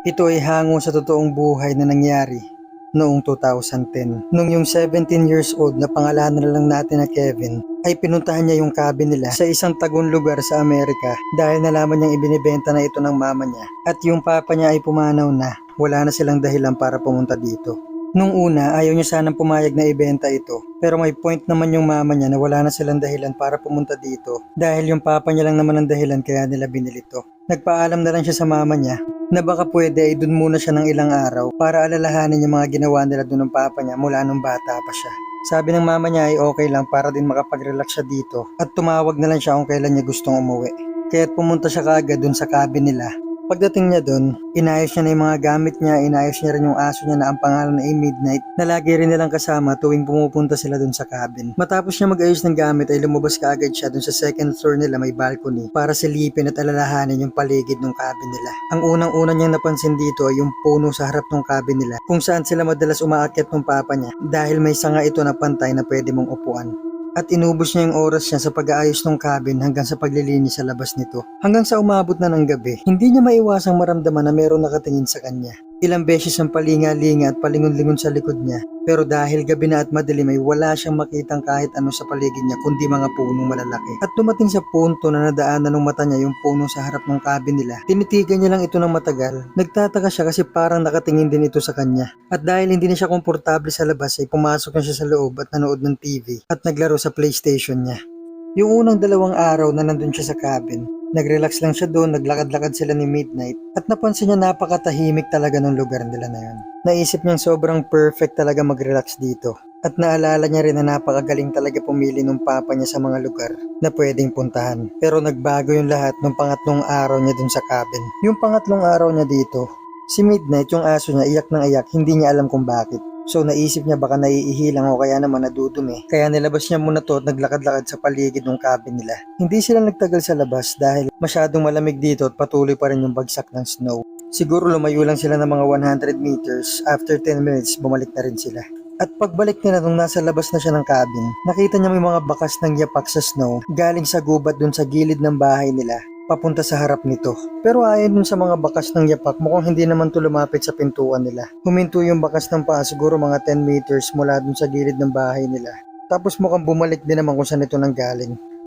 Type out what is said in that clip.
Ito ay hango sa totoong buhay na nangyari noong 2010. Nung yung 17 years old na pangalanan na lang natin na Kevin ay pinuntahan niya yung cabin nila sa isang tagong lugar sa Amerika dahil nalaman niyang ibinibenta na ito ng mama niya at yung papa niya ay pumanaw na, wala na silang dahilan para pumunta dito. Nung una, ayaw niya sanang pumayag na ibenta ito. Pero may point naman yung mama niya na wala na silang dahilan para pumunta dito dahil yung papa niya lang naman ang dahilan kaya nila binili to. Nagpaalam na lang siya sa mama niya na baka pwede ay dun muna siya ng ilang araw para alalahanin yung mga ginawa nila dun ng papa niya mula nung bata pa siya. Sabi ng mama niya ay okay lang para din makapag-relax siya dito at tumawag na lang siya kung kailan niya gustong umuwi. Kaya't pumunta siya kaagad dun sa cabin nila. Pagdating niya doon, inayos niya na yung mga gamit niya, inayos niya rin yung aso niya na ang pangalan ay Midnight na lagi rin nilang kasama tuwing pumupunta sila doon sa cabin. Matapos niya mag-ayos ng gamit ay lumabas kaagad siya doon sa second floor nila, may balcony para silipin at alalahanin yung paligid ng cabin nila. Ang unang-una niyang napansin dito ay yung puno sa harap ng cabin nila kung saan sila madalas umaakyat ng papa niya dahil may sanga ito na pantay na pwede mong upuan. At inubos niya yung oras niya sa pag-aayos ng cabin hanggang sa paglilinis sa labas nito. Hanggang sa umabot na ng gabi, hindi niya maiwasang maramdaman na mayroong nakatingin sa kanya. Ilang beses ang palinga-linga at palingon-lingon sa likod niya. Pero dahil gabi na at madilim ay wala siyang makitang kahit ano sa paligid niya kundi mga punong malalaki. At dumating sa punto na nadaanan ng mata niya yung puno sa harap ng cabin nila. Tinitigan niya lang ito ng matagal. Nagtataka siya kasi parang nakatingin din ito sa kanya. At dahil hindi na siya komportable sa labas ay pumasok na siya sa loob at nanood ng TV at naglaro sa PlayStation niya. Yung unang 2 araw na nandun siya sa cabin, nag-relax lang siya doon, naglakad-lakad sila ni Midnight at napansin niya napakatahimik talaga ng lugar nila na yun. Naisip niyang sobrang perfect talaga mag-relax dito at naalala niya rin na napakagaling talaga pumili ng papa niya sa mga lugar na pwedeng puntahan. Pero nagbago yung lahat nung pangatlong araw niya dun sa cabin. Yung pangatlong araw niya dito, si Midnight yung aso niya iyak ng iyak, hindi niya alam kung bakit. So naisip niya baka naiihilang o kaya naman nadudumi. Kaya nilabas niya muna to at naglakad-lakad sa paligid ng cabin nila. Hindi sila nagtagal sa labas dahil masyadong malamig dito at patuloy pa rin yung bagsak ng snow. Siguro lumayo lang sila ng mga 100 meters. After 10 minutes, bumalik na rin sila. At pagbalik nila nung nasa labas na siya ng cabin, nakita niya may mga bakas ng yapak sa snow galing sa gubat dun sa gilid ng bahay nila papunta sa harap nito. Pero ayon dun sa mga bakas ng yapak, mukhang hindi naman to lumapit sa pintuan nila. Huminto yung bakas ng paa siguro mga 10 meters mula dun sa gilid ng bahay nila. Tapos mukhang bumalik din naman kung saan ito nanggaling.